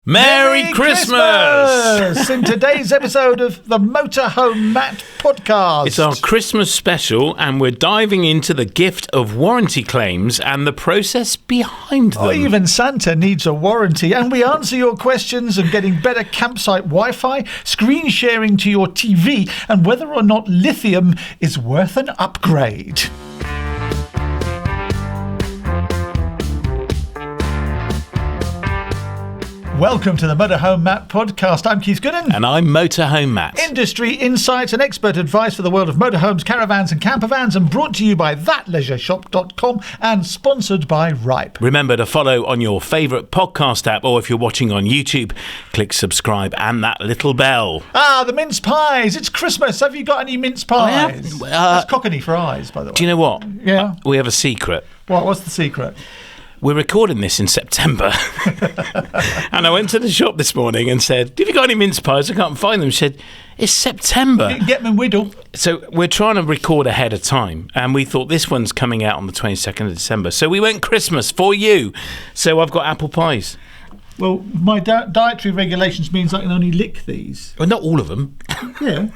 Merry Christmas! In today's episode of the Motorhome Matt Podcast. It's our Christmas special, and we're diving into the gift of warranty claims and the process behind them. Even Santa needs a warranty, and we answer your questions on getting better campsite Wi-Fi, screen sharing to your TV, and whether or not Lithium is worth an upgrade. Welcome to the Motorhome Matt Podcast. I'm Keith Gooden. And I'm Motorhome Matt. Industry insights and expert advice for the world of motorhomes, caravans and campervans, and brought to you by thatleisureshop.com and sponsored by Ripe. Remember to follow on your favourite podcast app, or if you're watching on YouTube, click subscribe and that little bell. The mince pies. It's Christmas. Have you got any mince pies? That's cockney for eyes, by the way. Do you know what? Yeah. We have a secret. What's the secret? We're recording this in September. And I went to the shop this morning and said, have you got any mince pies? I can't find them. She said, it's September. You can get them whittled. So we're trying to record ahead of time. And we thought this one's coming out on the 22nd of December. So we went Christmas for you. So I've got apple pies. Well, my dietary regulations means I can only lick these. Well, not all of them. Yeah.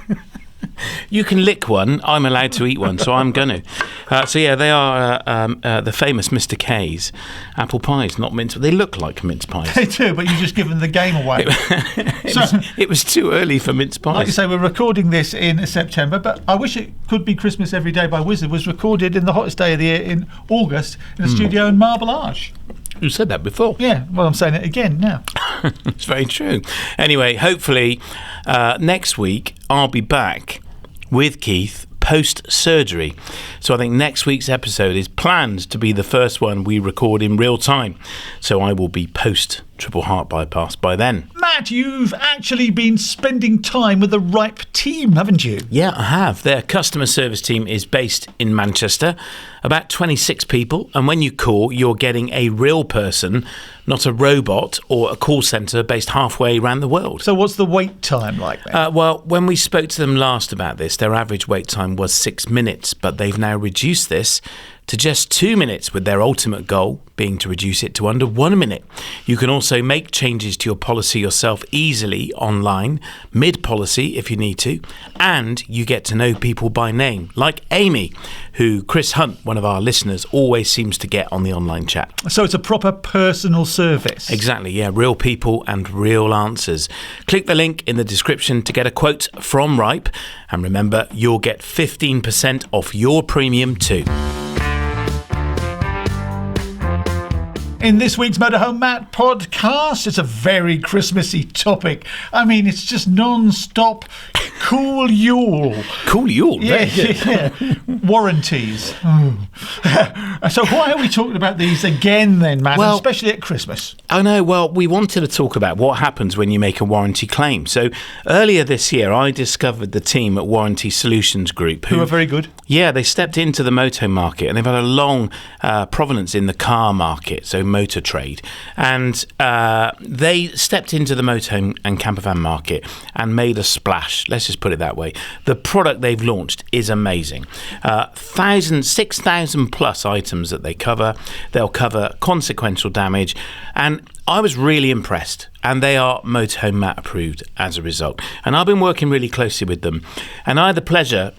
You can lick one. I'm allowed to eat one, so I'm going to. So yeah, they are the famous Mr. K's apple pies, not mince. They look like mince pies. They do, but you just given the game away. It was too early for mince pies. Like you say, we're recording this in September, but I wish it could be Christmas every day by Wizard. Was recorded in the hottest day of the year in August in a studio in Marble Arch. You said that before. Yeah, well, I'm saying it again now. It's very true. Anyway, hopefully next week I'll be back with Keith post-surgery. So I think next week's episode is planned to be the first one we record in real time. So I will be post-triple heart bypass by then. Matt, you've actually been spending time with the Ripe team, haven't you? Yeah, I have. Their customer service team is based in Manchester, about 26 people. And when you call, you're getting a real person, not a robot or a call centre based halfway around the world. So what's the wait time like then? Well, when we spoke to them last about this, their average wait time was 6 minutes, but they've now reduced this to just 2 minutes, with their ultimate goal being to reduce it to under 1 minute. You can also make changes to your policy yourself easily online, mid-policy if you need to, and you get to know people by name, like Amy, who Chris Hunt, one of our listeners, always seems to get on the online chat. So it's a proper personal service. Exactly, yeah, real people and real answers. Click the link in the description to get a quote from Ripe, and remember, you'll get 15% off your premium too. In this week's Motorhome Matt Podcast, it's a very Christmassy topic. I mean, it's just non-stop cool Yule. Cool Yule, yeah. Warranties. So why are we talking about these again then, Matt, well, especially at Christmas? I know, well, we wanted to talk about what happens when you make a warranty claim. So earlier this year, I discovered the team at Warranty Solutions Group. Who are very good. Yeah, they stepped into the moto market, and they've had a long provenance in the car market, so motor trade. And they stepped into the motorhome and campervan market and made a splash. Let's just put it that way. The product they've launched is amazing. 6,000 plus items that they cover. They'll cover consequential damage, and I was really impressed, and they are Motorhome Matt approved as a result. And I've been working really closely with them, and I had the pleasure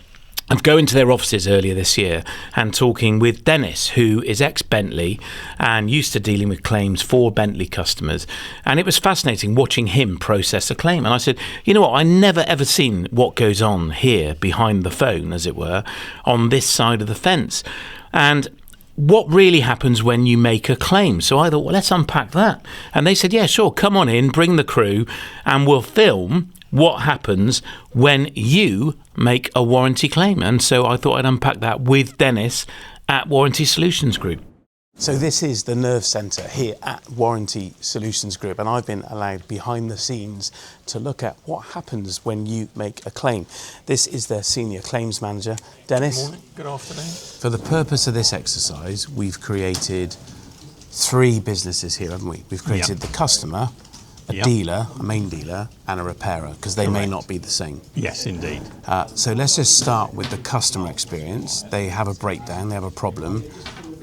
of going to their offices earlier this year and talking with Dennis, who is ex-Bentley and used to dealing with claims for Bentley customers. And it was fascinating watching him process a claim. And I said, you know what, I never ever seen what goes on here behind the phone, as it were, on this side of the fence. And what really happens when you make a claim? So I thought, well, let's unpack that. And they said, yeah, sure, come on in, bring the crew, and we'll film what happens when you make a warranty claim. And so I thought I'd unpack that with Dennis at Warranty Solutions Group. So this is the nerve centre here at Warranty Solutions Group, and I've been allowed behind the scenes to look at what happens when you make a claim. This is their senior claims manager, Dennis. Good morning, good afternoon. For the purpose of this exercise, we've created 3 businesses here, haven't we? We've created the customer, a dealer, a main dealer, and a repairer, because they may not be the same. Yes, indeed. So let's just start with the customer experience. They have a breakdown, they have a problem.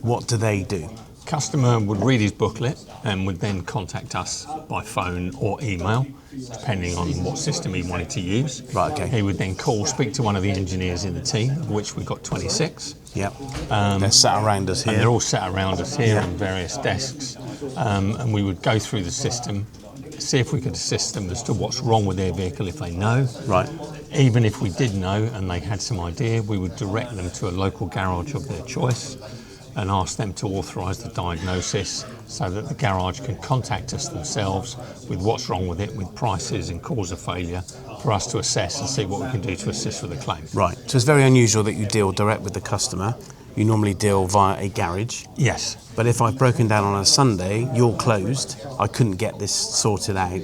What do they do? Customer would read his booklet and would then contact us by phone or email, depending on what system he wanted to use. Right, okay. He would then call, speak to one of the engineers in the team, of which we've got 26. Yep. They're sat around us here. And they're all sat around us here in various desks. And we would go through the system, see if we could assist them as to what's wrong with their vehicle if they know. Right. Even if we did know and they had some idea, we would direct them to a local garage of their choice and ask them to authorise the diagnosis so that the garage can contact us themselves with what's wrong with it, with prices and cause of failure, for us to assess and see what we can do to assist with the claim. Right. So it's very unusual that you deal direct with the customer. You normally deal via a garage. Yes. But if I've broken down on a Sunday, you're closed, I couldn't get this sorted out,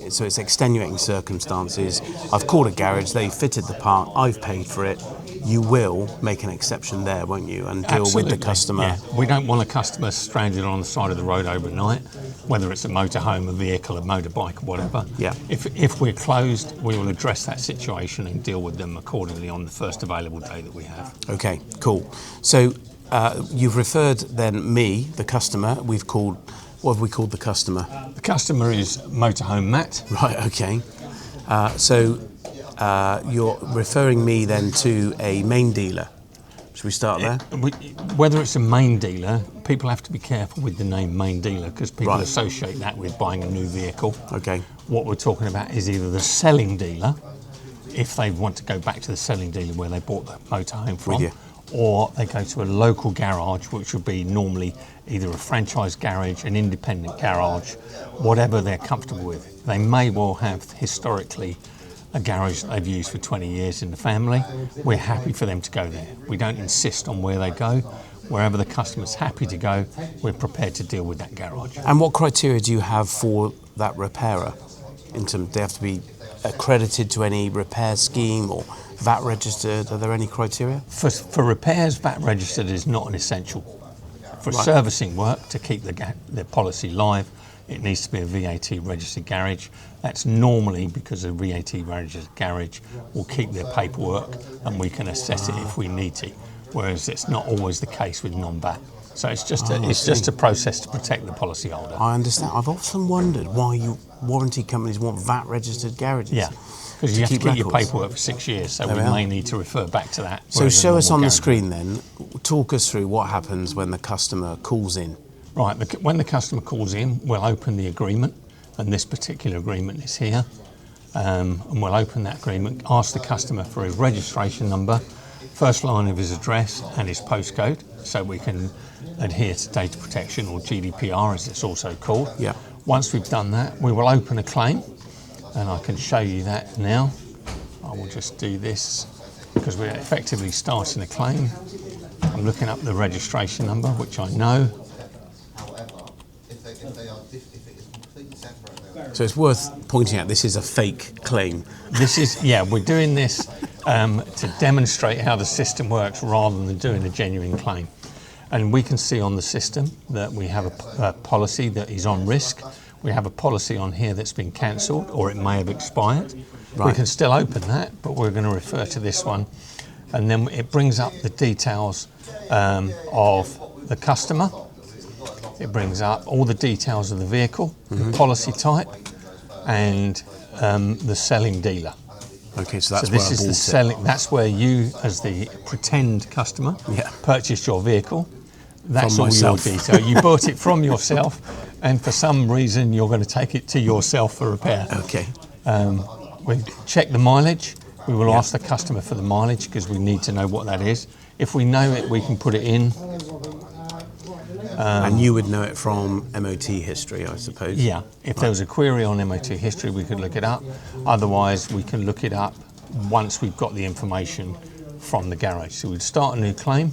so it's extenuating circumstances, I've called a garage, they fitted the part, I've paid for it, you will make an exception there, won't you, and deal Absolutely. with the customer. Yeah. We don't want a customer stranded on the side of the road overnight, whether it's a motorhome, a vehicle, a motorbike, or whatever. Yeah. If we're closed, we will address that situation and deal with them accordingly on the first available day that we have. Okay, cool. So you've referred then me, the customer, what have we called the customer? The customer is Motorhome Matt. Right, okay. So you're referring me then to a main dealer. Should we start there? Whether it's a main dealer, people have to be careful with the name main dealer because people Right. associate that with buying a new vehicle. Okay. What we're talking about is either the selling dealer, if they want to go back to the selling dealer where they bought the motorhome from, With you. or they go to a local garage, which would be normally either a franchise garage, an independent garage, whatever they're comfortable with. They may well have historically a garage that they've used for 20 years in the family. We're happy for them to go there. We don't insist on where they go. Wherever the customer's happy to go, we're prepared to deal with that garage. And what criteria do you have for that repairer? In terms, they have to be accredited to any repair scheme or VAT registered? Are there any criteria? For repairs, VAT registered is not an essential. For Right. servicing work, to keep the policy live, it needs to be a VAT registered garage. That's normally because a VAT registered garage will keep their paperwork and we can assess it if we need to, whereas it's not always the case with non-VAT. So it's just a process to protect the policyholder. I understand. I've often wondered why warranty companies want VAT registered garages. Yeah, because you have to keep your records. paperwork for 6 years, so There we we are. may need to refer back to that. So whereas a show us normal on the garage- screen then, talk us through what happens when the customer calls in. Right, when the customer calls in, we'll open the agreement, and this particular agreement is here. And we'll open that agreement, ask the customer for his registration number, first line of his address and his postcode, so we can adhere to data protection, or GDPR as it's also called. Yeah. Once we've done that, we will open a claim, and I can show you that now. I will just do this because we're effectively starting a claim. I'm looking up the registration number, which I know. So it's worth pointing out this is a fake claim. This is, we're doing this to demonstrate how the system works rather than doing a genuine claim. And we can see on the system that we have a policy that is on risk. We have a policy on here that's been cancelled or it may have expired. Right. We can still open that, but we're going to refer to this one. And then it brings up the details of the customer. It brings up all the details of the vehicle, the policy type, and the selling dealer. Okay, so that's So where this I is bought the it. selling. That's where you, as the pretend customer, purchased your vehicle. That's From all myself. your detail. You bought it from yourself, and for some reason you're going to take it to yourself for repair. Okay. We check the mileage. We will ask the customer for the mileage because we need to know what that is. If we know it, we can put it in. And you would know it from MOT history, I suppose. Yeah, if there was a query on MOT history, we could look it up. Otherwise, we can look it up once we've got the information from the garage. So we'd start a new claim,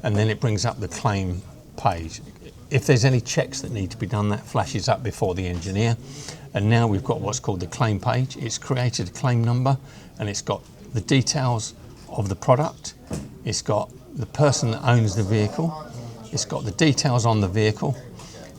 and then it brings up the claim page. If there's any checks that need to be done, that flashes up before the engineer. And now we've got what's called the claim page. It's created a claim number, and it's got the details of the product. It's got the person that owns the vehicle. It's got the details on the vehicle.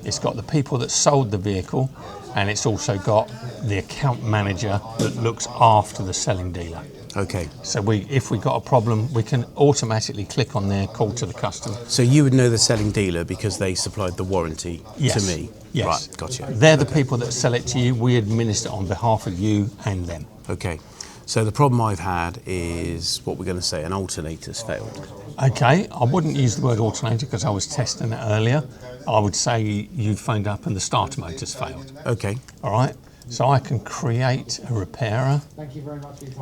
it's got the people that sold the vehicle, and it's also got the account manager that looks after the selling dealer. Okay. So if we got a problem, we can automatically click on their call to the customer. So you would know the selling dealer because they supplied the warranty to me? Yes. Right, gotcha. They're the people that sell it to you. We administer on behalf of you and them. Okay. So the problem I've had is, what we're going to say, an alternator's failed. Okay, I wouldn't use the word alternator because I was testing it earlier. I would say you phoned up and the starter motor's failed. Okay. All right. So I can create a repairer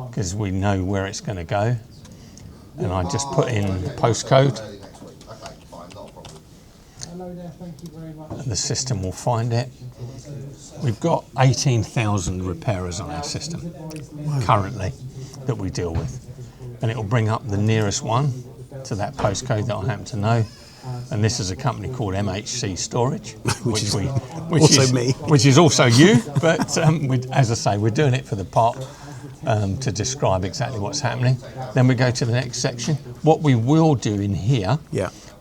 because we know where it's going to go. And I just put in postcode. And the system will find it. We've got 18,000 repairers on our system currently that we deal with. And it will bring up the nearest one to that postcode that I happen to know. And this is a company called MHC Storage, which is also you. But as I say, we're doing it for the part to describe exactly what's happening. Then we go to the next section. What we will do in here,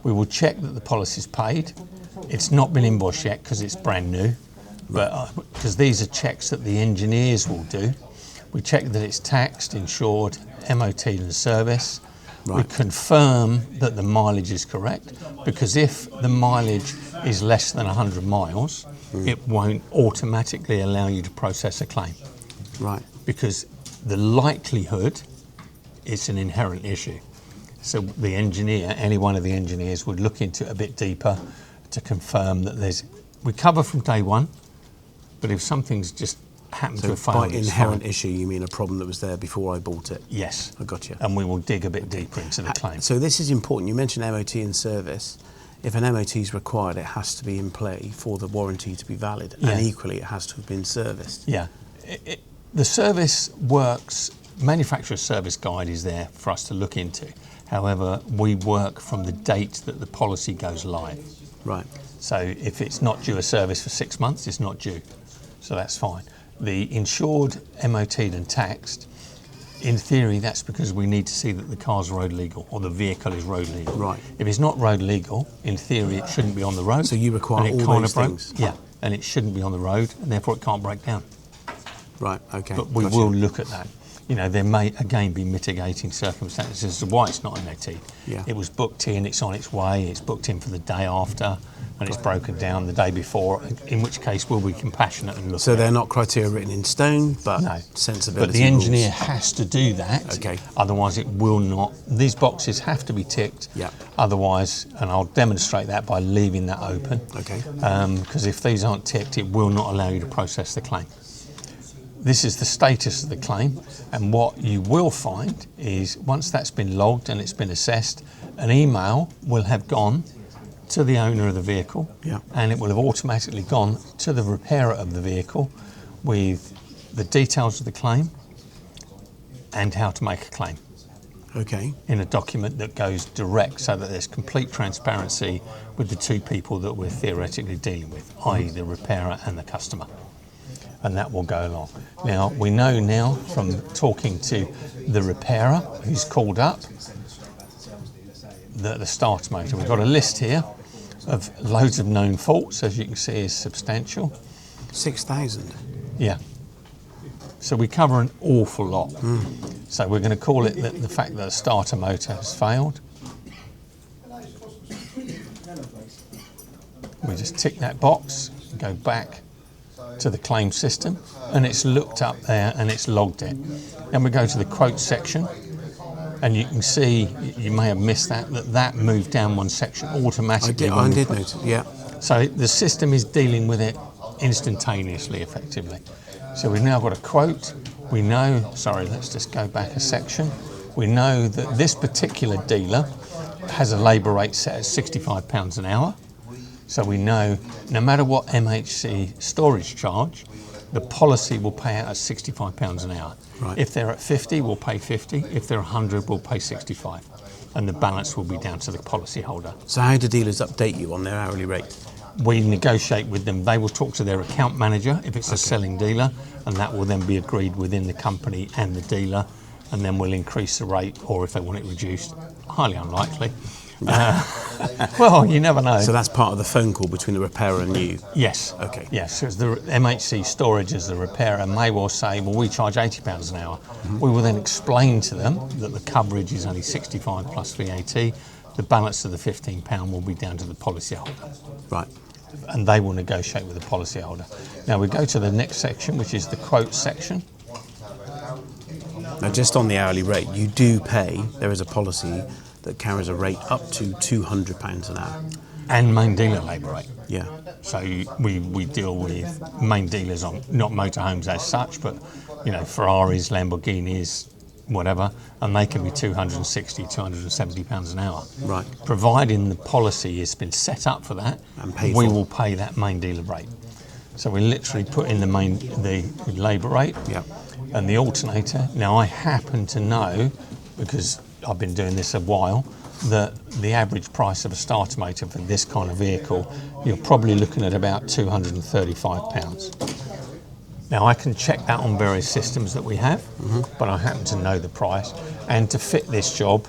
we will check that the policy's paid. It's not been invoiced yet because it's brand new, but because these are checks that the engineers will do. We check that it's taxed, insured, MOT'd and service. Right. We confirm that the mileage is correct, because if the mileage is less than 100 miles, it won't automatically allow you to process a claim. Right. Because the likelihood, it's an inherent issue. So the engineer, any one of the engineers would look into it a bit deeper to confirm that we cover from day one, but if something's just happened to have failed. By inherent issue, you mean a problem that was there before I bought it? Yes. I got you. And we will dig a bit deeper into the claim. So this is important. You mentioned MOT and service. If an MOT is required, it has to be in play for the warranty to be valid. Yeah. And equally, it has to have been serviced. Yeah. The service works, manufacturer's service guide is there for us to look into. However, we work from the date that the policy goes live. Right. So if it's not due a service for 6 months, it's not due. So that's fine. The insured, MOT'd and taxed, in theory, that's because we need to see that the car's road legal or the vehicle is road legal. Right. If it's not road legal, in theory, it shouldn't be on the road. So you require all those things? Yeah, and it shouldn't be on the road, and therefore it can't break down. Right, okay. But we will look at that. You know, there may, again, be mitigating circumstances as to why it's not MOT. Yeah. It was booked in, it's on its way, it's booked in for the day after, and it's broken down the day before, in which case we'll be compassionate and look So at they're it. not criteria written in stone, but No. sensibility But the engineer rules. has to do that, Okay. Otherwise it will not. These boxes have to be ticked, Yeah. Otherwise, and I'll demonstrate that by leaving that open, Okay. because if these aren't ticked, it will not allow you to process the claim. This is the status of the claim, and what you will find is once that's been logged and it's been assessed, an email will have gone to the owner of the vehicle, and it will have automatically gone to the repairer of the vehicle with the details of the claim and how to make a claim. Okay. In a document that goes direct so that there's complete transparency with the two people that we're theoretically dealing with, i.e. the repairer and the customer. And that will go along. Now, we know now from talking to the repairer who's called up that the starter motor, we've got a list here of loads of known faults, as you can see is substantial. 6,000? Yeah. So we cover an awful lot. So we're going to call it the fact that the starter motor has failed. We just tick that box, go back to the claim system, and it's looked up there and it's logged it. Then we go to the quote section, and you can see, you may have missed that moved down one section automatically. I did notice, yeah. So the system is dealing with it instantaneously, effectively. So we've now got a quote. We know, sorry, let's just go back a section. We know that this particular dealer has a labour rate set at £65 an hour. So we know no matter what MHC storage charge, the policy will pay out at £65 an hour. Right. If they're at 50, we'll pay 50. If they're 100, we'll pay 65. And the balance will be down to the policy holder. So how do dealers update you on their hourly rate? We negotiate with them. They will talk to their account manager if it's a selling dealer, and that will then be agreed within the company and the dealer, and then we'll increase the rate, or if they want it reduced, highly unlikely, Well, you never know. So that's part of the phone call between the repairer and you? Yes. Okay. Yes, because the MHC storage as the repairer may well say, well, we charge £80 an hour. Mm-hmm. We will then explain to them that the coverage is only 65 plus VAT. The balance of the £15 will be down to the policyholder. Right. And they will negotiate with the policyholder. Now we go to the next section, which is the quote section. Now, just on the hourly rate, you do pay, there is a policy that carries a rate up to £200 an hour. And main dealer labour rate. Yeah. So we deal with main dealers on, not motorhomes as such, but, you know, Ferraris, Lamborghinis, whatever, and they can be £260, £270 an hour. Right. Providing the policy has been set up for that, And paid we for. will pay that main dealer rate. So we literally put in the labour rate Yeah. and the alternator. Now I happen to know, because I've been doing this a while, that the average price of a starter motor for this kind of vehicle, you're probably looking at about £235. Now I can check that on various systems that we have, but I happen to know the price. And to fit this job,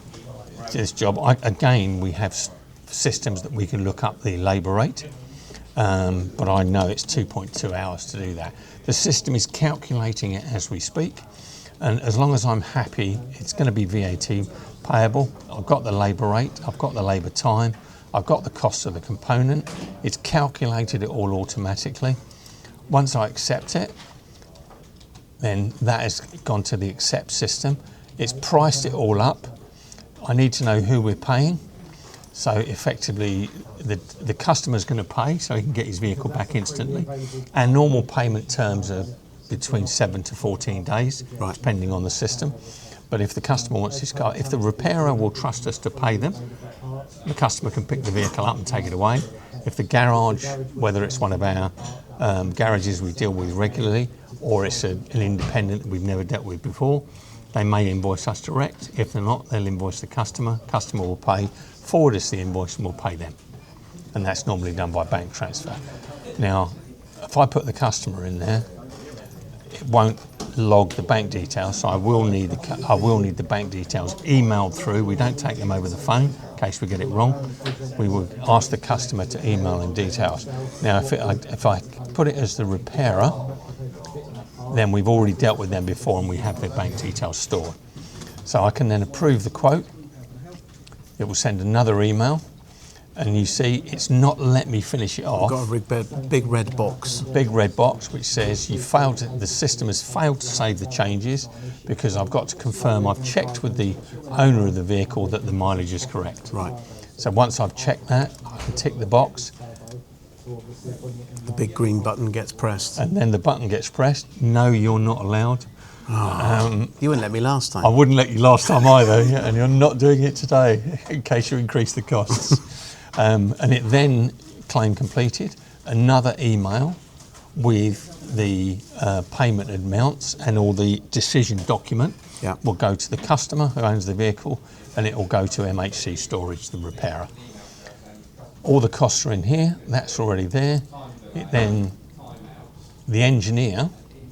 again, we have systems that we can look up the labour rate, but I know it's 2.2 hours to do that. The system is calculating it as we speak, and as long as I'm happy, it's going to be VAT payable. I've got the labour rate, I've got the labour time, I've got the cost of the component. It's calculated it all automatically. Once I accept it, then that has gone to the accept system. It's priced it all up. I need to know who we're paying. So effectively, the customer's going to pay so he can get his vehicle back instantly. Our normal payment terms are between 7 to 14 days, Right. depending on the system. But if the customer wants his car, if the repairer will trust us to pay them, the customer can pick the vehicle up and take it away. If the garage, whether it's one of our garages we deal with regularly, or it's an independent that we've never dealt with before, they may invoice us direct. If they're not, they'll invoice the customer. Customer will pay, forward us the invoice, and we'll pay them. And that's normally done by bank transfer. Now, if I put the customer in there, it won't log the bank details, so I will need the bank details emailed through. We don't take them over the phone in case we get it wrong. We will ask the customer to email in details. Now, if I put it as the repairer, then we've already dealt with them before and we have their bank details stored. So I can then approve the quote. It will send another email, and you see it's not let me finish it off. Got a big red box. Big red box which says the system has failed to save the changes because I've got to confirm I've checked with the owner of the vehicle that the mileage is correct. Right. So once I've checked that, I can tick the box, The big green button gets pressed. and then the button gets pressed. No, you're not allowed. You wouldn't let me last time. I wouldn't let you last time either, and you're not doing it today in case you increase the costs. And it then, claim completed, another email with the payment amounts and all the decision document Yeah. will go to the customer who owns the vehicle, and it will go to MHC Storage, the repairer. All the costs are in here, that's already there. The engineer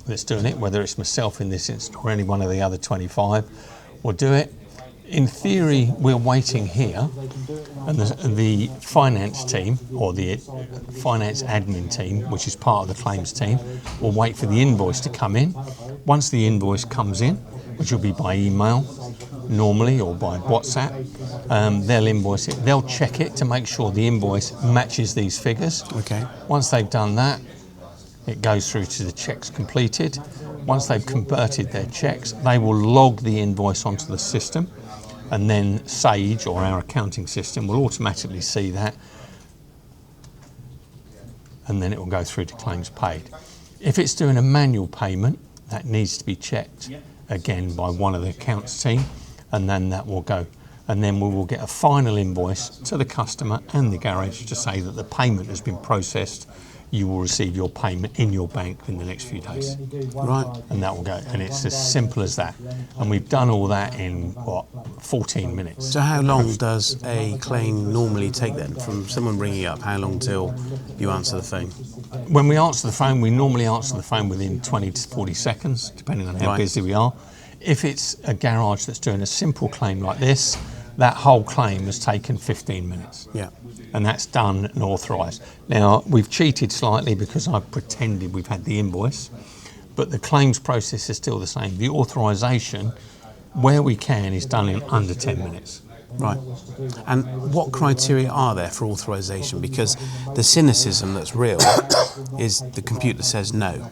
that's doing it, whether it's myself in this instance or any one of the other 25, will do it. In theory, we're waiting here, and the finance team, or the finance admin team, which is part of the claims team, will wait for the invoice to come in. Once the invoice comes in, which will be by email normally or by WhatsApp, they'll invoice it. They'll check it to make sure the invoice matches these figures. Okay. Once they've done that, it goes through to the checks completed. Once they've converted their checks, they will log the invoice onto the system, and then Sage, or our accounting system, will automatically see that, and then it will go through to claims paid. If it's doing a manual payment, that needs to be checked again by one of the accounts team, and then that will go. And then we will get a final invoice to the customer and the garage to say that the payment has been processed. You will receive your payment in your bank in the next few days. Right. And that will go. And it's as simple as that. And we've done all that in, 14 minutes. So how long does a claim normally take then? From someone ringing up, how long till you answer the phone? When we answer the phone, we normally answer the phone within 20 to 40 seconds, depending on how Right. busy we are. If it's a garage that's doing a simple claim like this, that whole claim has taken 15 minutes. Yeah. And that's done and authorised. Now, we've cheated slightly because I've pretended we've had the invoice, but the claims process is still the same. The authorisation, where we can, is done in under 10 minutes. Right. And what criteria are there for authorisation? Because the cynicism that's real is the computer says no.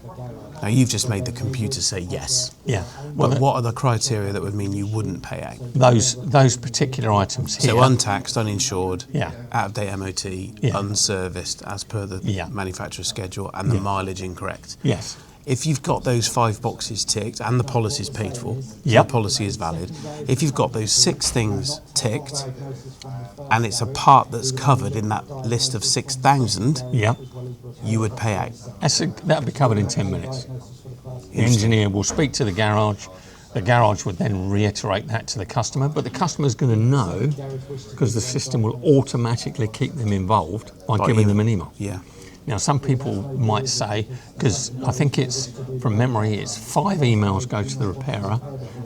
Now, you've just made the computer say yes. Yeah. But what are the criteria that would mean you wouldn't pay out? Those particular items here. So untaxed, uninsured, Yeah. out-of-date MOT, Yeah. unserviced as per the Yeah. manufacturer's schedule, and the Yeah. mileage incorrect. Yes. If you've got those 5 boxes ticked and the policy is paid for, Yep. the policy is valid, if you've got those 6 things ticked and it's a part that's covered in that list of 6,000, Yeah. you would pay out. That'll be covered in 10 minutes. The engineer will speak to the garage. The garage would then reiterate that to the customer, but the customer's going to know because the system will automatically keep them involved by giving them an email. Yeah. Now, some people might say, because I think it's, from memory, it's 5 emails go to the repairer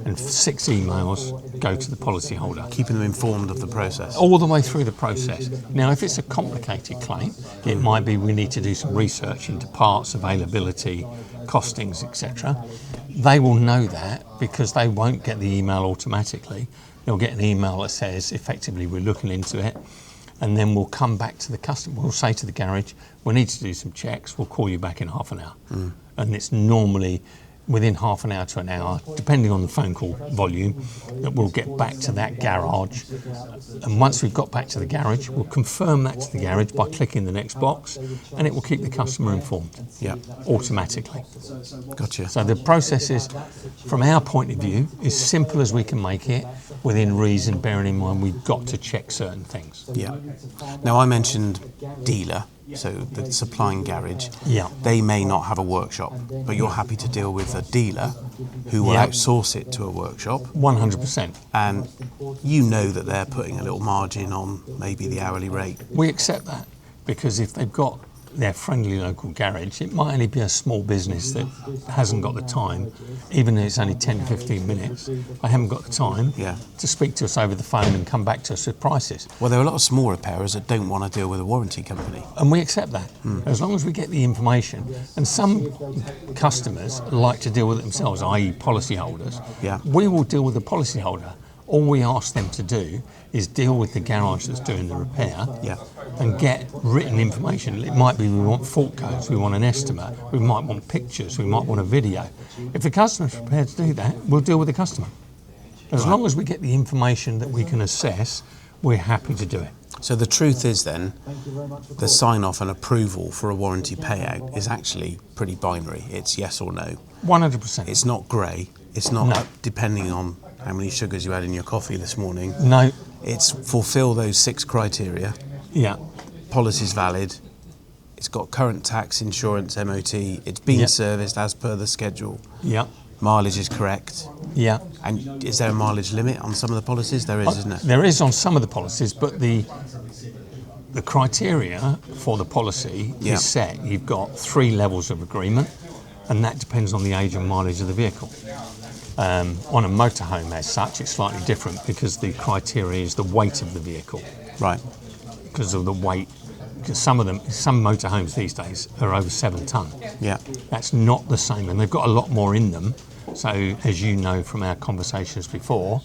and 6 emails go to the policyholder. Keeping them informed of the process. All the way through the process. Now, if it's a complicated claim, it might be we need to do some research into parts, availability, costings, etc. They will know that because they won't get the email automatically. They'll get an email that says, effectively, we're looking into it. And then we'll come back to the customer. We'll say to the garage, we need to do some checks. We'll call you back in half an hour. And it's normally within half an hour to an hour, depending on the phone call volume, that we'll get back to that garage. And once we've got back to the garage, we'll confirm that to the garage by clicking the next box, and it will keep the customer informed. Yeah. Automatically. Gotcha. So the process is, from our point of view, as simple as we can make it, within reason, bearing in mind we've got to check certain things. Yeah. Now, I mentioned dealer, so the supplying garage. Yeah. They may not have a workshop, but you're happy to deal with a dealer who will Yeah. outsource it to a workshop. 100%. And you know that they're putting a little margin on maybe the hourly rate. We accept that because if they've got their friendly local garage, it might only be a small business that hasn't got the time, even though it's only 10 to 15 minutes, they haven't got the time Yeah. to speak to us over the phone and come back to us with prices. Well, there are a lot of small repairers that don't want to deal with a warranty company. And we accept that, as long as we get the information. And some customers like to deal with it themselves, i.e. policyholders. Yeah. We will deal with the policyholder. All we ask them to do is deal with the garage that's doing the repair Yeah. and get written information. It might be we want fault codes, we want an estimate, we might want pictures, we might want a video. If the customer's prepared to do that, we'll deal with the customer. As long as we get the information that we can assess, we're happy to do it. So the truth is then, the sign-off and approval for a warranty payout is actually pretty binary. It's yes or no. 100%. It's not grey. It's not No. depending on how many sugars you had in your coffee this morning. No, It's fulfill those 6 criteria. yeah, Policy's valid. It's got current tax, insurance, MOT. It's been Yep. serviced as per the schedule. yeah, Mileage is correct. yeah. And is there a mileage limit on some of the policies? There is, isn't there? There is on some of the policies, but the criteria for the policy Yeah. is set. You've got 3 levels of agreement, and that depends on the age and mileage of the vehicle. On a motorhome as such, it's slightly different because the criteria is the weight of the vehicle. Right. Because of the weight, because some motorhomes these days are over 7 tonne. Yeah. That's not the same, and they've got a lot more in them. So, as you know from our conversations before,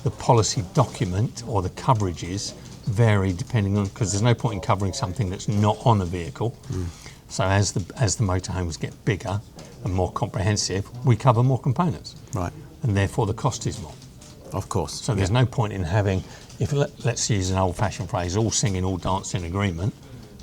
the policy document or the coverages vary depending on, because there's no point in covering something that's not on a vehicle. So, as the motorhomes get bigger and more comprehensive, we cover more components, Right. and therefore the cost is more. Of course. So there's no point in having, let's use an old-fashioned phrase, all singing, all dancing agreement,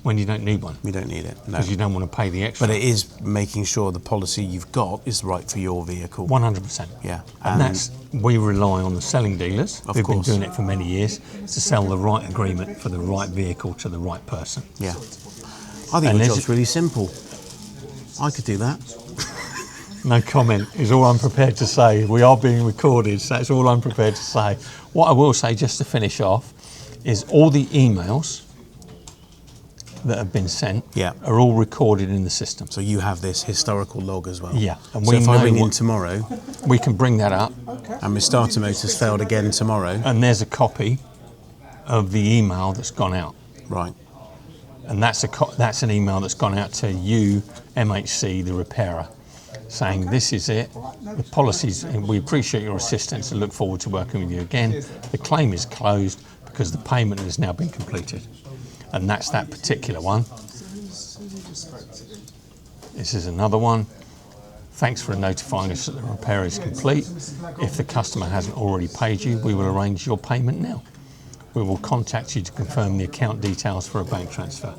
when you don't need one. We don't need it. No. Because you don't want to pay the extra. But it is making sure the policy you've got is right for your vehicle. 100%. Yeah. And we rely on the selling dealers, Of who've course. been doing it for many years, to sell the right agreement for the right vehicle to the right person. Yeah. I think And the there's- job's really simple. I could do that. No comment is all I'm prepared to say. We are being recorded, so that's all I'm prepared to say. What I will say, just to finish off, is all the emails that have been sent Yeah. are all recorded in the system. So you have this historical log as well. Yeah, and So we if I know ring in what- tomorrow We can bring that up, and my starter motor's failed again tomorrow, and there's a copy of the email that's gone out. Right. And that's an email that's gone out to you, MHC, the repairer, saying this is it, the policies, and we appreciate your assistance and look forward to working with you again. The claim is closed because the payment has now been completed. And that's that particular one. This is another one. Thanks for notifying us that the repair is complete. If the customer hasn't already paid you, we will arrange your payment now. We will contact you to confirm the account details for a bank transfer.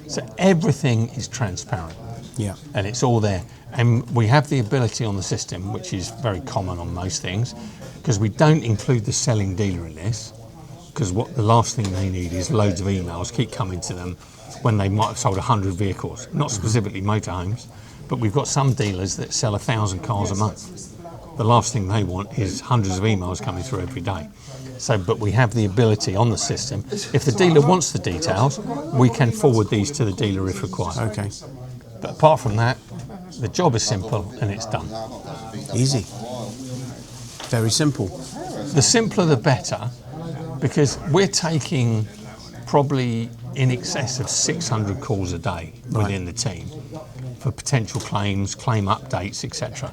So everything is transparent. Yeah. And it's all there. And we have the ability on the system, which is very common on most things, because we don't include the selling dealer in this, because what the last thing they need is loads of emails keep coming to them when they might have sold 100 vehicles, not specifically motorhomes, but we've got some dealers that sell 1,000 cars a month. The last thing they want is hundreds of emails coming through every day. So, but we have the ability on the system. If the dealer wants the details, we can forward these to the dealer if required. Okay. But apart from that, the job is simple and it's done. Easy. Very simple. The simpler the better, because we're taking probably in excess of 600 calls a day within the team for potential claims, claim updates, etc.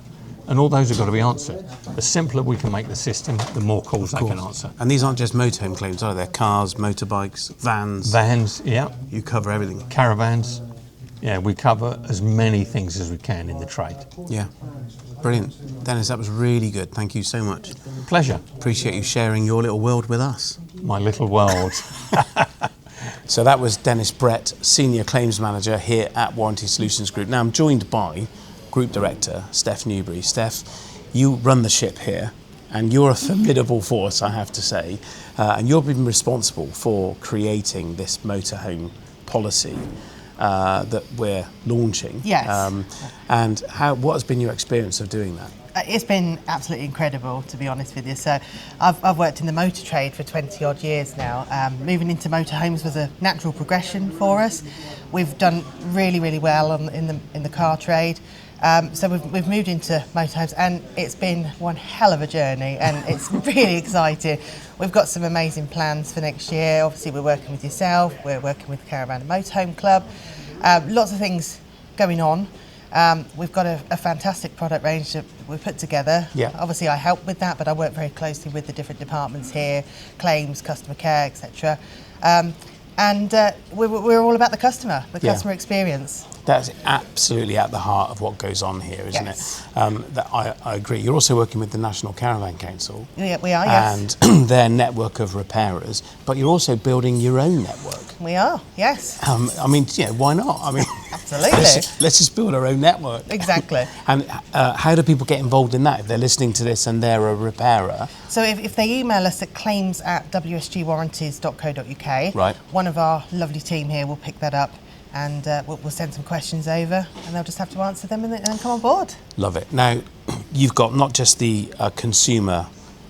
And all those have got to be answered. The simpler we can make the system, the more calls they can answer. And these aren't just motorhome claims, are they? Cars, motorbikes, vans. Vans, yeah. You cover everything. Caravans. Yeah, we cover as many things as we can in the trade. Yeah. Brilliant. Dennis, that was really good. Thank you so much. Pleasure. Appreciate you sharing your little world with us. My little world. So that was Dennis Brett, Senior Claims Manager here at Warranty Solutions Group. Now I'm joined by Group Director Steph Newbury. Steph, you run the ship here and you're a formidable force, I have to say, and you've been responsible for creating this motorhome policy that we're launching. Yes. And what has been your experience of doing that? It's been absolutely incredible, to be honest with you. So I've worked in the motor trade for 20 odd years now. Moving into motorhomes was a natural progression for us. We've done really, really well in the car trade. So we've moved into motorhomes and it's been one hell of a journey and it's really exciting. We've got some amazing plans for next year. Obviously we're working with yourself, we're working with the Caravan and Motorhome Club. Lots of things going on. We've got a fantastic product range that we've put together. Yeah. Obviously I help with that, but I work very closely with the different departments here, claims, customer care, etc. And we're all about the customer experience. That's absolutely at the heart of what goes on here, isn't Yes. it? That I agree. You're also working with the National Caravan Council. Yeah, we are, yes. And their network of repairers, but you're also building your own network. We are, yes. I mean, why not? I mean, Absolutely. let's just build our own network. Exactly. And how do people get involved in that if they're listening to this and they're a repairer? So if they email us at claims@wsgwarranties.co.uk, Right. one of our lovely team here will pick that up and we'll send some questions over and they'll just have to answer them and then come on board. Love it. Now, you've got not just the consumer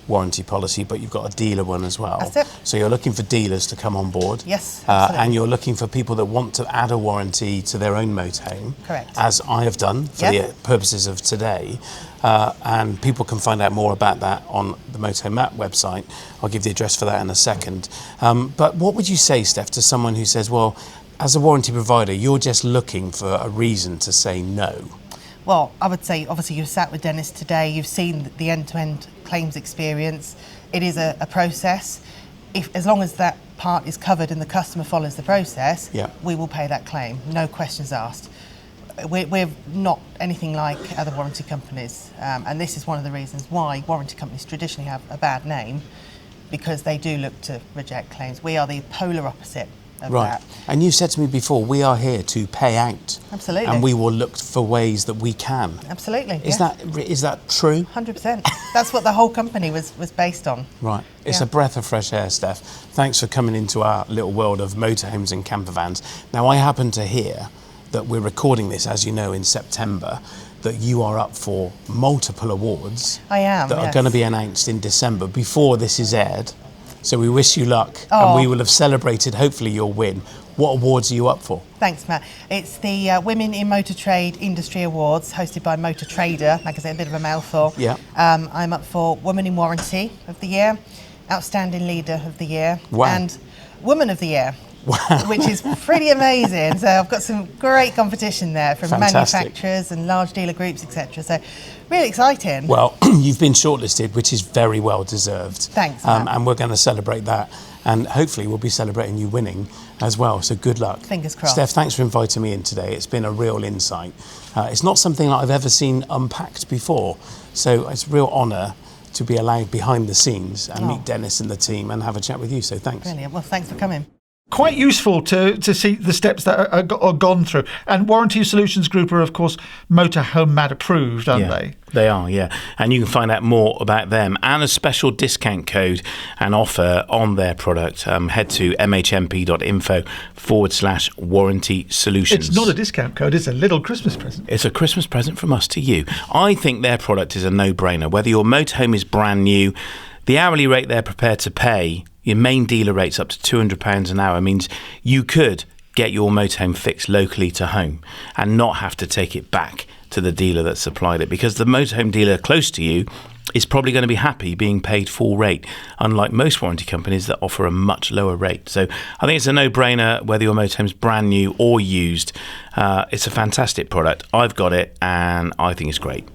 warranty policy, but you've got a dealer one as well. That's it. So you're looking for dealers to come on board. Yes, absolutely. And you're looking for people that want to add a warranty to their own motorhome. Correct. As I have done for Yep. the purposes of today. And people can find out more about that on the Motorhome Matt website. I'll give the address for that in a second. But what would you say, Steph, to someone who says, well, as a warranty provider, you're just looking for a reason to say no? Well, I would say, obviously, you've sat with Dennis today, you've seen the end-to-end claims experience. It is a process. As long as that part is covered and the customer follows the process, Yeah. we will pay that claim, no questions asked. We're not anything like other warranty companies, and this is one of the reasons why warranty companies traditionally have a bad name, because they do look to reject claims. We are the polar opposite of Right. that. And you said to me before, we are here to pay out. Absolutely. And we will look for ways that we can. Absolutely. Is yeah. that true? 100%. That's what the whole company was based on. Right. It's Yeah. a breath of fresh air, Steph. Thanks for coming into our little world of motorhomes and campervans. Now, I happen to hear that we're recording this, as you know, in September, that you are up for multiple awards. I am, That are yes. going to be announced in December before this is aired. So we wish you luck, and Oh. we will have celebrated, hopefully, your win. What awards are you up for? Thanks, Matt. It's the Women in Motor Trade Industry Awards, hosted by Motor Trader magazine, a bit of a mouthful. Yeah. I'm up for Woman in Warranty of the Year, Outstanding Leader of the Year, Wow. and Woman of the Year. Which is pretty amazing. So I've got some great competition there from Fantastic. manufacturers and large dealer groups, etc. So really exciting. Well, you've been shortlisted, which is very well deserved. Thanks, Matt. And we're going to celebrate that. And hopefully we'll be celebrating you winning as well. So good luck. Fingers crossed. Steph, thanks for inviting me in today. It's been a real insight. It's not something that I've ever seen unpacked before. So it's a real honour to be allowed behind the scenes and meet Dennis and the team and have a chat with you. So thanks. Brilliant. Well, thanks for coming. Quite useful to see the steps that are gone through. And Warranty Solutions Group are, of course, Motorhome Matt approved, aren't they? They are, yeah. And you can find out more about them and a special discount code and offer on their product. Head to mhmp.info/warranty solutions. It's not a discount code, it's a little Christmas present. It's a Christmas present from us to you. I think their product is a no-brainer. Whether your motorhome is brand new, the hourly rate they're prepared to pay, your main dealer rate's up to £200 an hour, means you could get your motorhome fixed locally to home and not have to take it back to the dealer that supplied it, because the motorhome dealer close to you is probably going to be happy being paid full rate, unlike most warranty companies that offer a much lower rate. So I think it's a no-brainer whether your motorhome's brand new or used. It's a fantastic product. I've got it and I think it's great.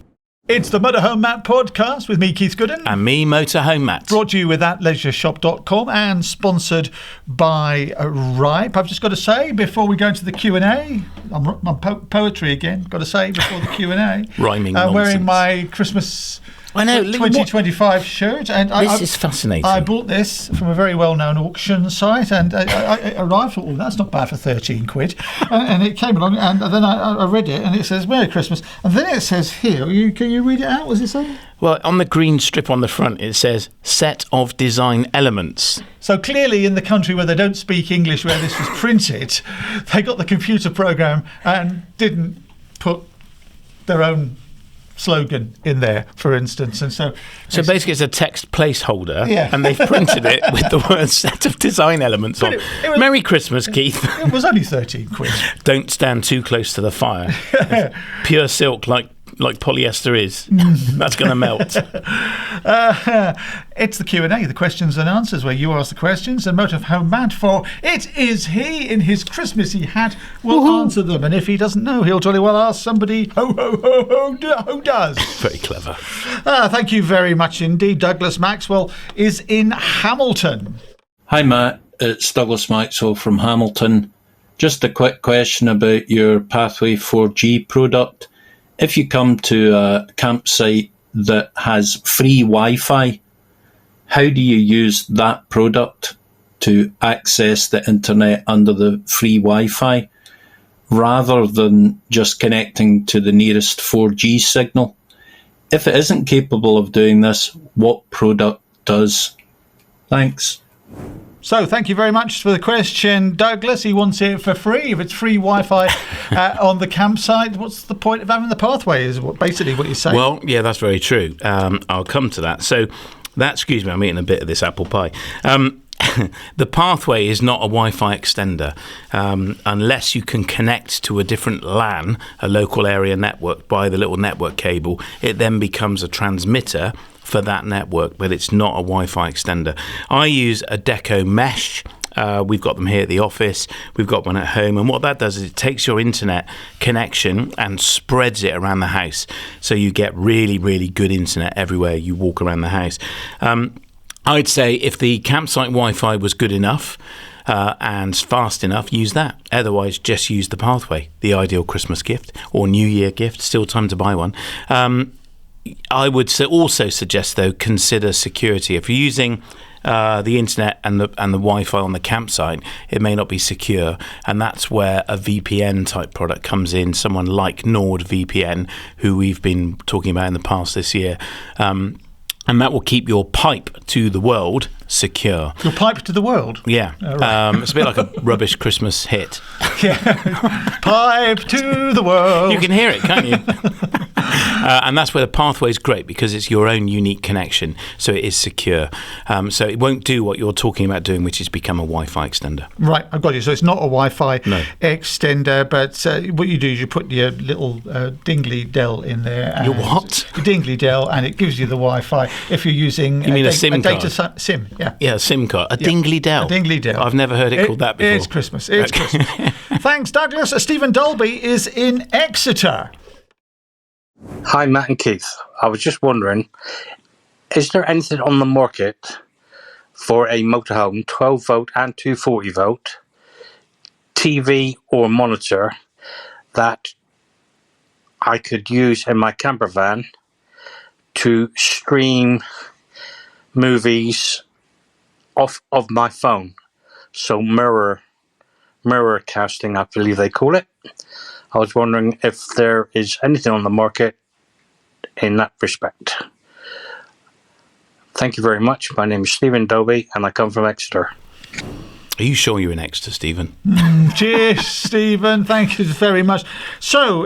It's the Motorhome Matt Podcast with me, Keith Gooden. And me, Motorhome Matt. Brought to you with thatleisureshop.com and sponsored by Ripe. I've just got to say, before we go into the Q&A, I'm poetry again, got to say, before the Q&A. Rhyming I'm wearing nonsense. my Christmas I know, 2025 shirt. And this is fascinating. I bought this from a very well-known auction site, and I arrived, thought, that's not bad for 13 quid. And it came along, and then I read it, and it says, Merry Christmas. And then it says here, can you read it out? What does it say? Well, on the green strip on the front, it says, set of design elements. So clearly in the country where they don't speak English, where this was printed, they got the computer program and didn't put their own slogan in there, for instance. And so basically it's a text placeholder, Yeah. and they've printed it with the word set of design elements on. It was- Merry Christmas, Keith. it was only 13 quid. Don't stand too close to the fire. Pure silk like polyester is. That's going to melt. It's the Q&A, the questions and answers, where you ask the questions and Motorhome Matt, for it is he in his Christmassy hat will answer them. And if he doesn't know, he'll jolly well ask somebody who does. Very clever. Thank you very much indeed. Douglas Maxwell is in Hamilton. Hi Matt, it's Douglas Maxwell from Hamilton. Just a quick question about your Pathway 4G product. If you come to a campsite that has free Wi-Fi, how do you use that product to access the internet under the free Wi-Fi rather than just connecting to the nearest 4G signal? If it isn't capable of doing this, what product does? Thanks. So thank you very much for the question, Douglas. He wants it for free. If it's free Wi-Fi on the campsite, what's the point of having the Pathway, is basically what you're saying. Well, yeah, that's very true. I'll come to that. So excuse me, I'm eating a bit of this apple pie. The Pathway is not a Wi-Fi extender unless you can connect to a different LAN, a local area network, by the little network cable. It then becomes a transmitter for that network, but it's not a Wi-Fi extender. I use a Deco Mesh. We've got them here at the office. We've got one at home. And what that does is it takes your internet connection and spreads it around the house. So you get really, really good internet everywhere you walk around the house. I'd say if the campsite Wi-Fi was good enough and fast enough, use that. Otherwise, just use the Pathway, the ideal Christmas gift or New Year gift. Still time to buy one. I would also suggest, though, consider security. If you're using the internet and the Wi-Fi on the campsite, it may not be secure, and that's where a VPN type product comes in. Someone like NordVPN, who we've been talking about in the past this year, and that will keep your pipe to the world secure. Your pipe to the world? Yeah. Oh, right. It's a bit like a rubbish Christmas hit. Yeah. Pipe to the world. You can hear it, can't you? And that's where the pathway is great, because it's your own unique connection, so it is secure. So it won't do what you're talking about doing, which is become a Wi-Fi extender. Right, I've got you. So it's not a Wi-Fi extender, but what you do is you put your little dingly Dell in there. Your what? Your dingly Dell, and it gives you the Wi-Fi if you're using a SIM card? Data SIM, yeah. Yeah, a SIM card. A dingly Dell. A dingly Dell. I've never heard it called that before. It's Christmas. It's Christmas. Thanks, Douglas. Stephen Dolby is in Exeter. Hi, Matt and Keith. I was just wondering, is there anything on the market for a motorhome 12 volt and 240 volt TV or monitor that I could use in my camper van to stream movies off of my phone? So mirror casting, I believe they call it. I was wondering if there is anything on the market in that respect. Thank you very much. My name is Stephen Dobie and I come from Exeter. Are you sure you're in Exeter, Stephen? Cheers, Stephen. Thank you very much. So,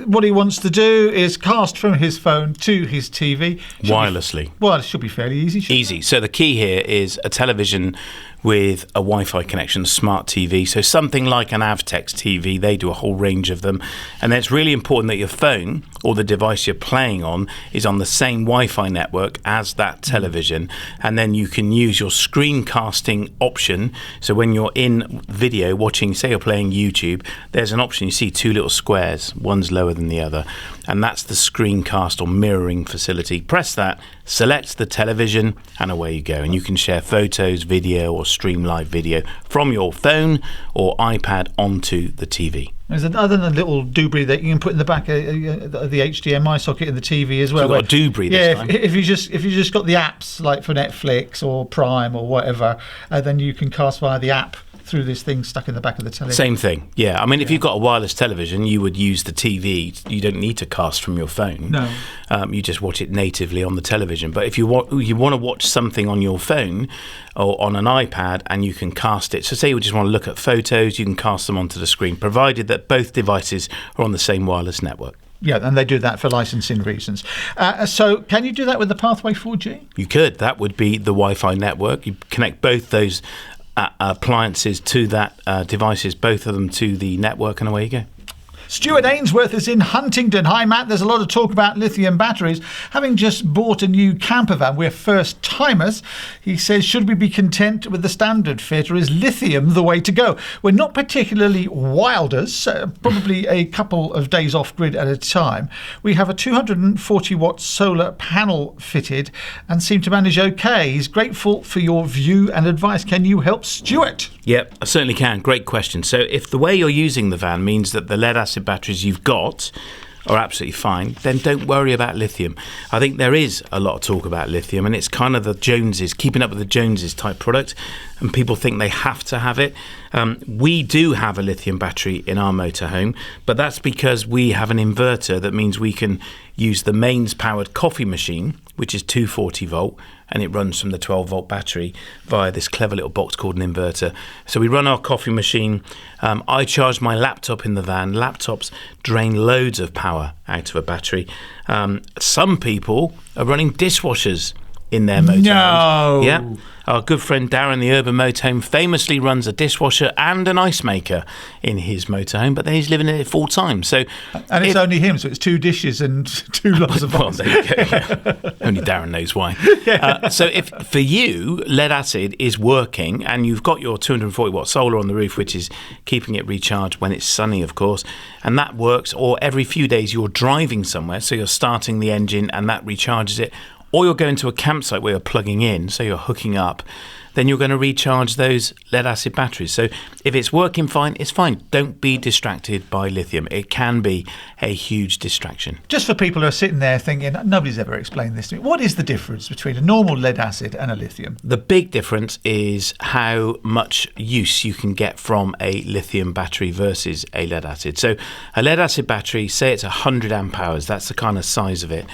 what he wants to do is cast from his phone to his TV. Wirelessly. Well, it should be fairly easy. Easy. So the key here is a television with a Wi-Fi connection, a smart TV. So something like an Avtex TV, they do a whole range of them. And then it's really important that your phone or the device you're playing on is on the same Wi-Fi network as that television. And then you can use your screencasting option. So when you're in video watching, say you're playing YouTube, there's an option. You see two little squares, one's lower than the other. And that's the screencast or mirroring facility. Press that, select the television, and away you go. And you can share photos, video, or stream live video from your phone or iPad onto the TV. There's another little doobry that you can put in the back of the HDMI socket in the TV as well. So you've got a doobry this time. If you just got the apps like for Netflix or Prime or whatever, then you can cast via the app through this thing stuck in the back of the television. Same thing, yeah. I mean, if you've got a wireless television, you would use the TV. You don't need to cast from your phone. No. You just watch it natively on the television. But if you want to watch something on your phone or on an iPad, and you can cast it. So say you just want to look at photos, you can cast them onto the screen, provided that both devices are on the same wireless network. Yeah, and they do that for licensing reasons. So can you do that with the Pathway 4G? You could. That would be the Wi-Fi network. You connect both those appliances to that devices, both of them to the network, and away you go. Stuart Ainsworth is in Huntingdon. Hi, Matt. There's a lot of talk about lithium batteries. Having just bought a new camper van, we're first timers. He says, should we be content with the standard fit, or is lithium the way to go? We're not particularly wilders, probably a couple of days off grid at a time. We have a 240 watt solar panel fitted and seem to manage okay. He's grateful for your view and advice. Can you help Stuart? Yep, I certainly can. Great question. So if the way you're using the van means that the lead acid batteries you've got are absolutely fine, then don't worry about lithium. I think there is a lot of talk about lithium, and it's kind of the Joneses, keeping up with the Joneses type product, and people think they have to have it. We do have a lithium battery in our motorhome, but that's because we have an inverter that means we can use the mains powered coffee machine, which is 240 volt, and it runs from the 12 volt battery via this clever little box called an inverter. So we run our coffee machine. I charge my laptop in the van. Laptops drain loads of power out of a battery. Some people are running dishwashers in their motorhomes. No. Yeah. Our good friend Darren, the Urban Motorhome, famously runs a dishwasher and an ice maker in his motorhome, but then he's living in it full time. So, and it's only him, so it's 2 dishes and 2 lots of well, ice. there you go. Yeah. Only Darren knows why. So if for you lead acid is working and you've got your 240 watt solar on the roof, which is keeping it recharged when it's sunny, of course, and that works, or every few days you're driving somewhere, so you're starting the engine and that recharges it, or you're going to a campsite where you're plugging in, so you're hooking up, then you're going to recharge those lead acid batteries. So if it's working fine, it's fine. Don't be distracted by lithium. It can be a huge distraction. Just for people who are sitting there thinking, nobody's ever explained this to me, what is the difference between a normal lead acid and a lithium? The big difference is how much use you can get from a lithium battery versus a lead acid. So a lead acid battery, say it's 100 amp hours, that's the kind of size of it.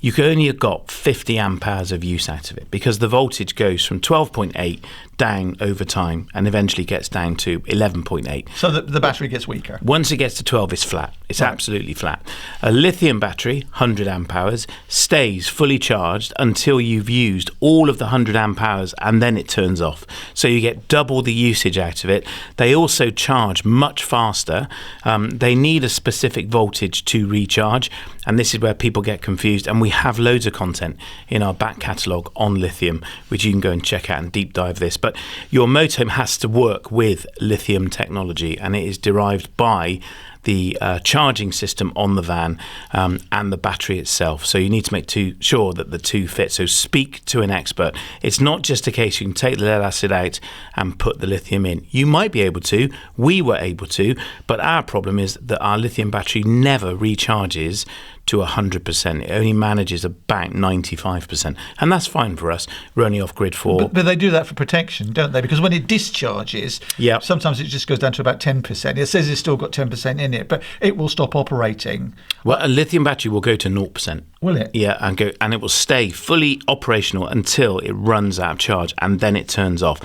you only got 50 amp hours of use out of it, because the voltage goes from 12.8 down over time and eventually gets down to 11.8. So the battery gets weaker. Once it gets to 12, it's flat. It's absolutely flat. A lithium battery, 100 amp hours, stays fully charged until you've used all of the 100 amp hours, and then it turns off. So you get double the usage out of it. They also charge much faster. They need a specific voltage to recharge, and this is where people get confused. And we have loads of content in our back catalogue on lithium, which you can go and check out and deep dive this. But your motorhome has to work with lithium technology, and it is derived by the charging system on the van and the battery itself. So you need to make sure that the two fit. So speak to an expert. It's not just a case you can take the lead acid out and put the lithium in. You might be able to. We were able to. But our problem is that our lithium battery never recharges to 100%. It only manages about 95%. And that's fine for us. We're only off grid for... But they do that for protection, don't they? Because when it discharges, sometimes it just goes down to about 10%. It says it's still got 10% in it, but it will stop operating. Well, a lithium battery will go to 0%. Will it? Yeah, and it will stay fully operational until it runs out of charge, and then it turns off.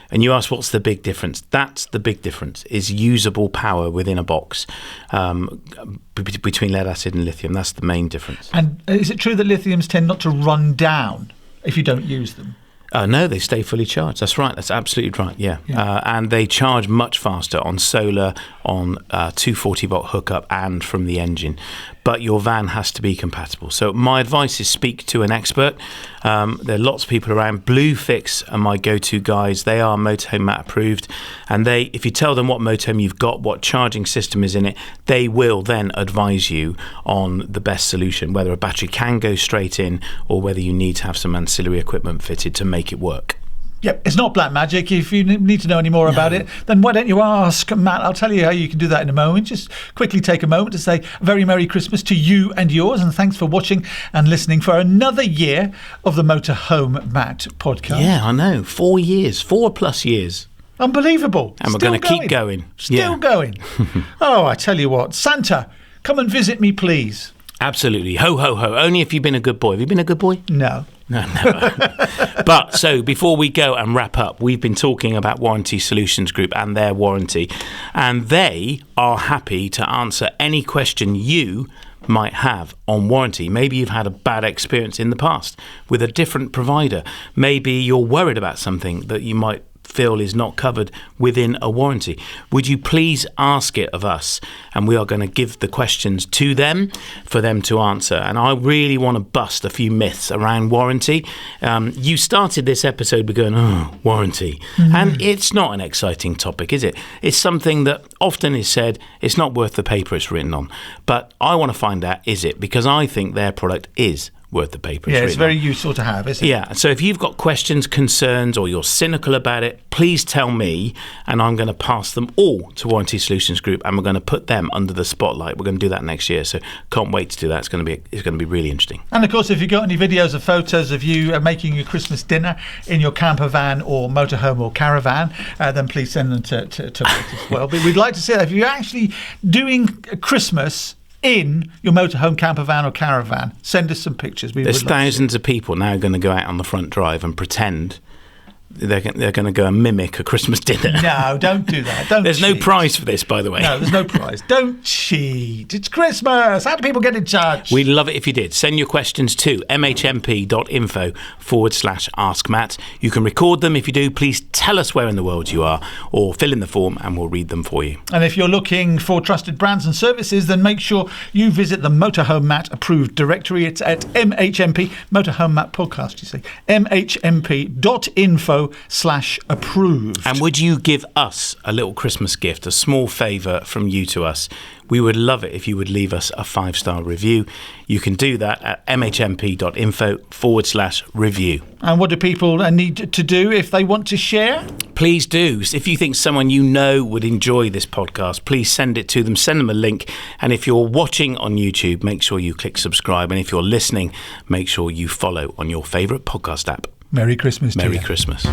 And you ask, what's the big difference? That's the big difference, is usable power within a box between lead acid and lithium. That's the main difference. And is it true that lithiums tend not to run down if you don't use them? No, they stay fully charged. That's right. That's absolutely right. Yeah. And they charge much faster on solar, on 240-volt hookup, and from the engine. But your van has to be compatible. So my advice is speak to an expert. There are lots of people around. Bluefix are my go-to guys. They are Motorhome Matt approved. And if you tell them what motorhome you've got, what charging system is in it, they will then advise you on the best solution, whether a battery can go straight in or whether you need to have some ancillary equipment fitted to make it work. Yep, it's not black magic. If you need to know any more about it, then why don't you ask Matt? I'll tell you how you can do that in a moment. Just quickly take a moment to say a very Merry Christmas to you and yours, and thanks for watching and listening for another year of the Motorhome Matt podcast. Yeah, I know. 4 years, 4+ years. Unbelievable. And we're going to keep going. Still going. Oh, I tell you what, Santa, come and visit me, please. Absolutely. Ho, ho, ho. Only if you've been a good boy. Have you been a good boy? No. No, never. But so before we go and wrap up, we've been talking about Warranty Solutions Group and their warranty, and they are happy to answer any question you might have on warranty. Maybe you've had a bad experience in the past with a different provider. Maybe you're worried about something that you might feel is not covered within a warranty. Would you please ask it of us? And we are going to give the questions to them for them to answer. And I really want to bust a few myths around warranty. You started this episode by going, warranty. And it's not an exciting topic, is it? It's something that often is said, it's not worth the paper it's written on. But I want to find out, is it? Because I think their product is worth the paper. Yeah, it's very useful to have, isn't it? Yeah, so if you've got questions, concerns, or you're cynical about it, please tell me, and I'm going to pass them all to Warranty Solutions Group, and we're going to put them under the spotlight. We're going to do that next year, so can't wait to do that. It's going to be really interesting. And of course, if you've got any videos or photos of you making your Christmas dinner in your camper van or motorhome or caravan, then please send them to us as well. But we'd like to see that if you're actually doing Christmas in your motorhome, camper van or caravan, send us some pictures. There's thousands of people now going to go out on the front drive and pretend they're going to go and mimic a Christmas dinner. No, don't do that. There's no prize for this, by the way. No, there's no prize. Don't cheat. It's Christmas. How do people get in touch? We'd love it if you did. Send your questions to mhmp.info/askmatt. You can record them. If you do, please tell us where in the world you are, or fill in the form and we'll read them for you. And if you're looking for trusted brands and services, then make sure you visit the Motorhome Matt approved directory. It's at MHMP, Motorhome Matt Podcast, you see, mhmp.info/approved. And would you give us a little Christmas gift, a small favour from you to us? We would love it if you would leave us a 5-star review. You can do that at mhmp.info/review. And what do people need to do if they want to share? Please do. If you think someone you know would enjoy this podcast, please send it to them. Send them a link. And if you're watching on YouTube, make sure you click subscribe. And if you're listening, make sure you follow on your favourite podcast app. Merry Christmas to you. Merry Christmas.